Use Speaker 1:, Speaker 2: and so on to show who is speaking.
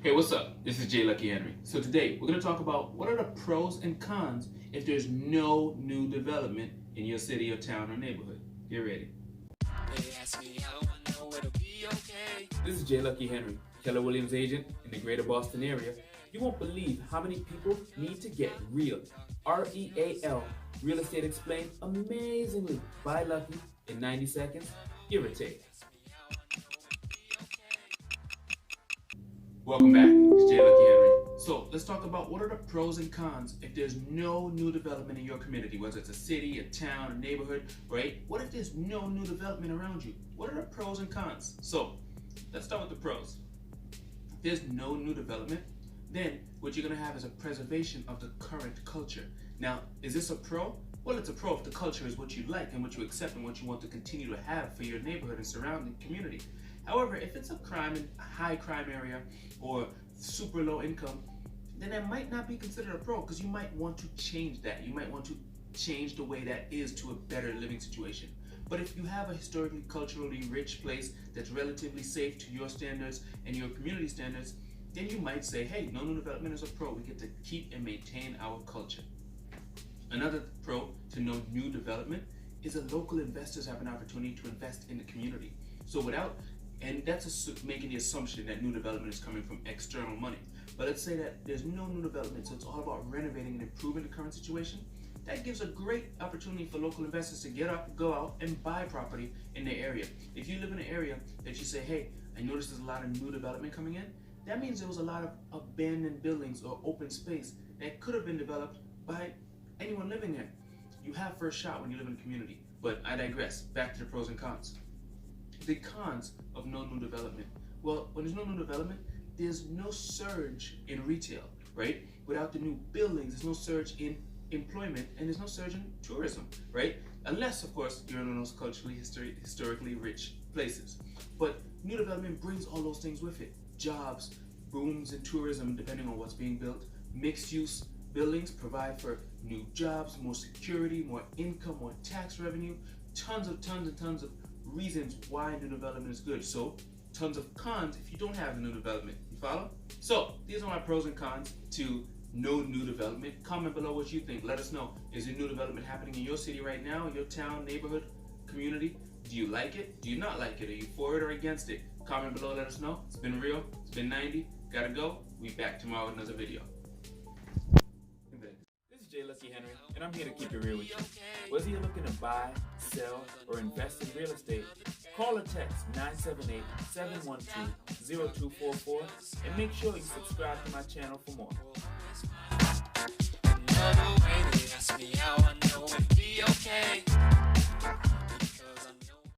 Speaker 1: Hey, what's up? This is J Lucky Henry. So today we're going to talk about what are the pros and cons if there's no new development in your city or town or neighborhood. Get ready. They ask me how I know it'll be okay. This is J Lucky Henry, Keller Williams agent in the greater Boston area. You won't believe how many people need to get real. REAL, Real Estate Explained, amazingly by Lucky in 90 seconds, give or take. Welcome back, it's J Lucky Henry. So let's talk about what are the pros and cons if there's no new development in your community, whether it's a city, a town, a neighborhood, right? What if there's no new development around you? What are the pros and cons? So let's start with the pros. If there's no new development, then what you're gonna have is a preservation of the current culture. Now, is this a pro? Well, it's a pro if the culture is what you like and what you accept and what you want to continue to have for your neighborhood and surrounding community. However, if it's a high crime area or super low income, then that might not be considered a pro because you might want to change that. You might want to change the way that is to a better living situation. But if you have a historically, culturally rich place that's relatively safe to your standards and your community standards, then you might say, hey, no new development is a pro. We get to keep and maintain our culture. Another pro to no new development is that local investors have an opportunity to invest in the community. And that's making the assumption that new development is coming from external money. But let's say that there's no new development, so it's all about renovating and improving the current situation. That gives a great opportunity for local investors to go out and buy property in their area. If you live in an area that you say, hey, I noticed there's a lot of new development coming in, that means there was a lot of abandoned buildings or open space that could have been developed by anyone living there. You have first shot when you live in a community. But I digress. Back to the pros and cons. The cons of no new development. Well, when there's no new development, there's no surge in retail, right? Without the new buildings, there's no surge in employment and there's no surge in tourism, right? Unless, of course, you're in one of those culturally, historically rich places. But new development brings all those things with it. Jobs, booms in tourism, depending on what's being built. Mixed use buildings provide for new jobs, more security, more income, more tax revenue, tons of reasons why new development is good. So tons of cons if you don't have a new development. You follow? So these are my pros and cons to no new development. Comment below what you think. Let us know. Is there new development happening in your city right now, your town, neighborhood, community? Do you like it? Do you not like it? Are you for it or against it? Comment below, let us know. It's been real. It's been 90. Gotta go. We back tomorrow with another video. This is J Lucky Henry, and I'm here to keep it real with you. Whether you're looking to buy, sell, or invest in real estate, call or text 978-712-0244 and make sure you subscribe to my channel for more.